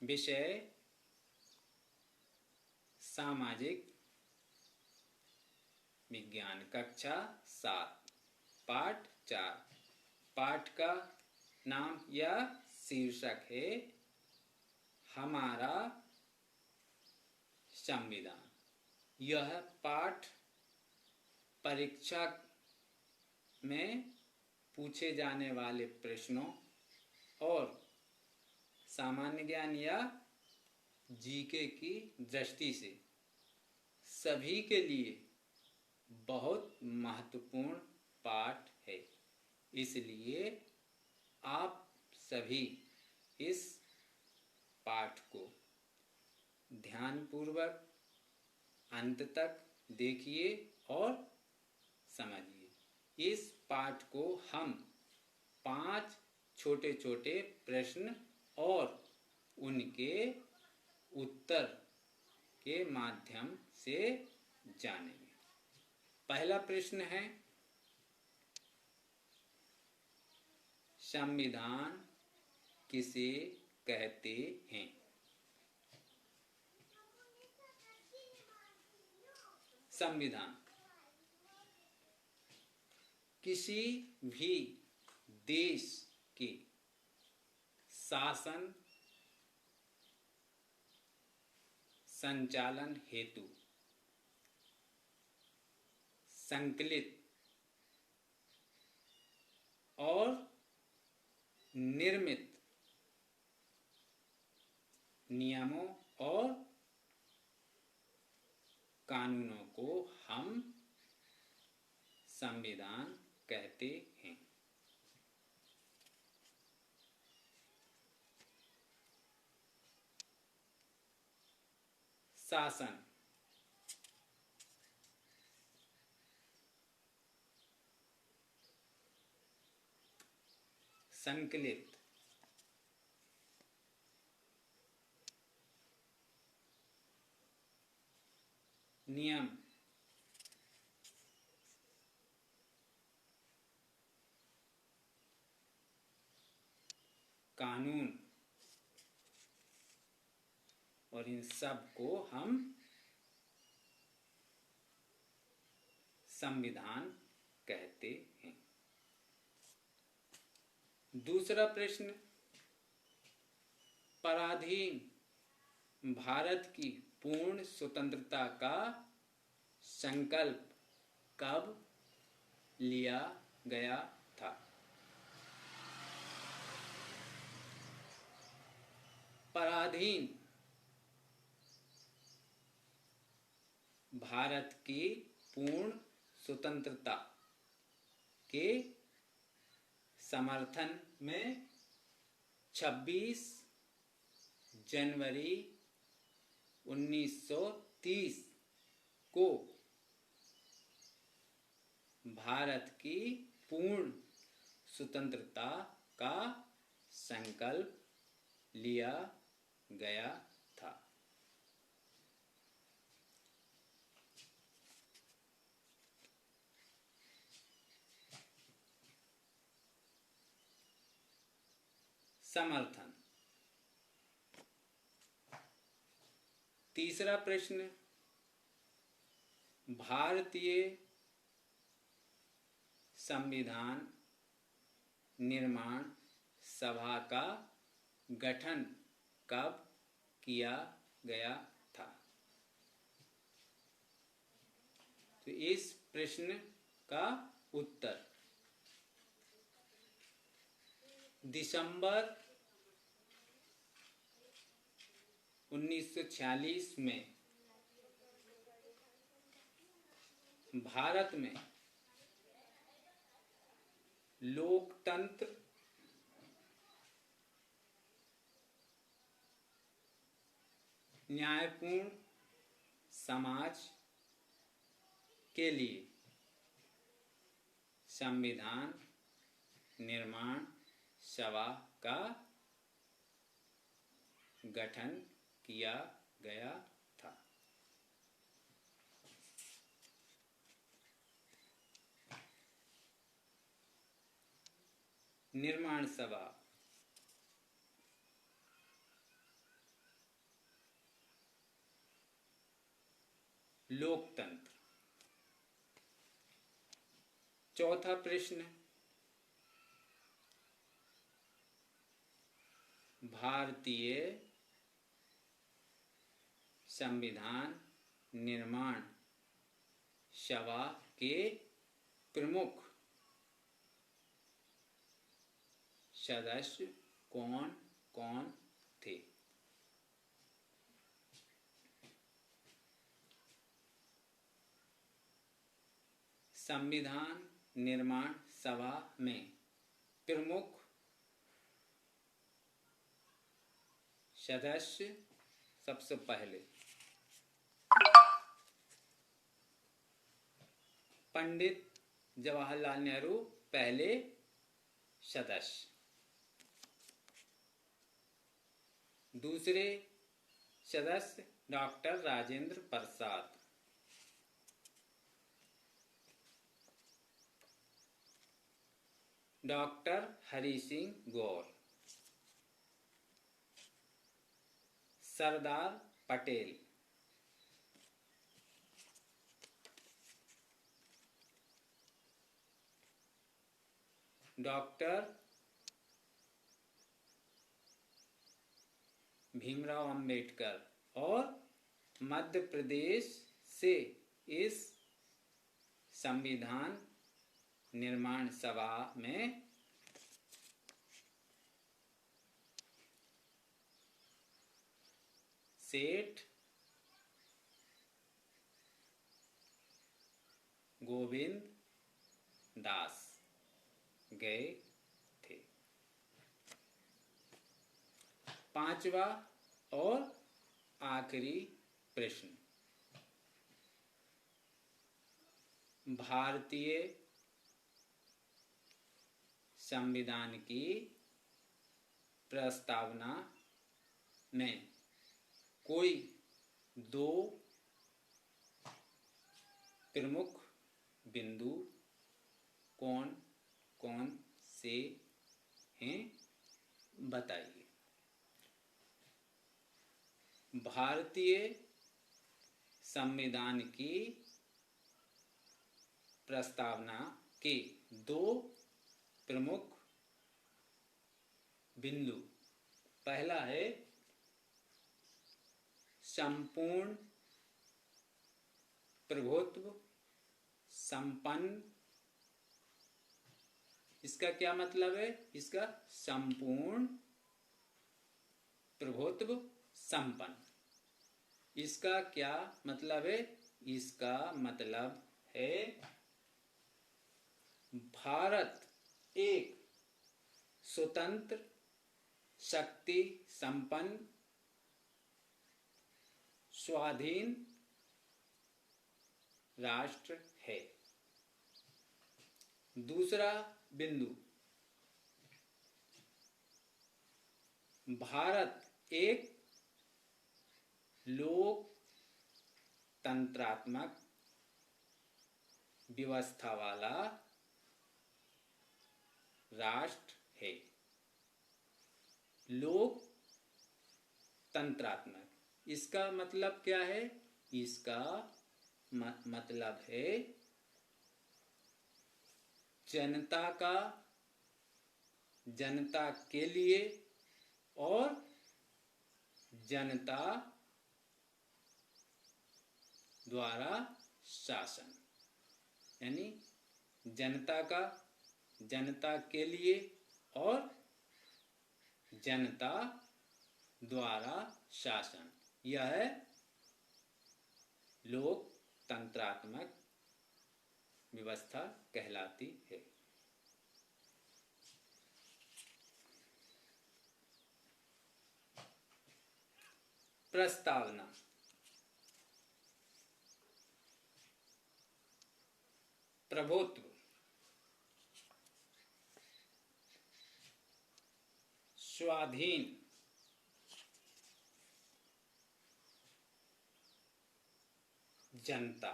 विषय सामाजिक विज्ञान, कक्षा 7, पाठ 4। पाठ का नाम या शीर्षक है हमारा संविधान। यह पाठ परीक्षा में पूछे जाने वाले प्रश्नों और सामान्य ज्ञान या जीके की दृष्टि से सभी के लिए बहुत महत्वपूर्ण पाठ है। इसलिए आप सभी इस पाठ को ध्यानपूर्वक अंत तक देखिए और समझिए। इस पाठ को हम 5 छोटे छोटे प्रश्न और उनके उत्तर के माध्यम से जानेंगे। पहला प्रश्न है, संविधान किसे कहते हैं? संविधान किसी भी देश के शासन संचालन हेतु संकलित और निर्मित नियमों और कानूनों को हम संविधान कहते हैं। शासन संकलित नियम कानून और इन सब को हम संविधान कहते हैं। दूसरा प्रश्न, पराधीन भारत की पूर्ण स्वतंत्रता का संकल्प कब लिया गया था? पराधीन भारत की पूर्ण स्वतंत्रता के समर्थन में 26 जनवरी 1930 को भारत की पूर्ण स्वतंत्रता का संकल्प लिया गया था। समर्थन। तीसरा प्रश्न, भारतीय संविधान निर्माण सभा का गठन कब किया गया था? तो इस प्रश्न का उत्तर दिसंबर 1946 में भारत में लोकतंत्र न्यायपूर्ण समाज के लिए संविधान निर्माण सभा का गठन किया गया था। निर्माण सभा लोकतंत्र। चौथा प्रश्न, भारतीय संविधान निर्माण सभा के प्रमुख सदस्य कौन कौन थे? संविधान निर्माण सभा में प्रमुख सदस्य सबसे पहले पंडित जवाहरलाल नेहरू पहले सदस्य। दूसरे सदस्य डॉक्टर राजेंद्र प्रसाद। डॉक्टर हरि सिंह गौर। सरदार पटेल। डॉक्टर भीमराव अंबेडकर। और मध्य प्रदेश से इस संविधान निर्माण सभा में सेठ गोविंद दास गए थे। पांचवा और आखिरी प्रश्न, भारतीय संविधान की प्रस्तावना में कोई दो प्रमुख बिंदु कौन कौन से हैं, बताइए। भारतीय संविधान की प्रस्तावना के दो प्रमुख बिंदु, पहला है संपूर्ण प्रभुत्व संपन्न। इसका क्या मतलब है? इसका संपूर्ण प्रभुत्व संपन्न, इसका क्या मतलब है? इसका मतलब है भारत एक स्वतंत्र शक्ति संपन्न स्वाधीन राष्ट्र है। दूसरा बिंदु, भारत एक लोकतंत्रात्मक व्यवस्था वाला राष्ट्र है। लोकतंत्रात्मक, इसका मतलब क्या है? इसका मतलब है जनता के लिए और जनता द्वारा शासन, यानी जनता के लिए और जनता द्वारा शासन, यह लोकतंत्रात्मक व्यवस्था कहलाती है। प्रस्तावना, प्रभुत्व, स्वाधीन, जनता।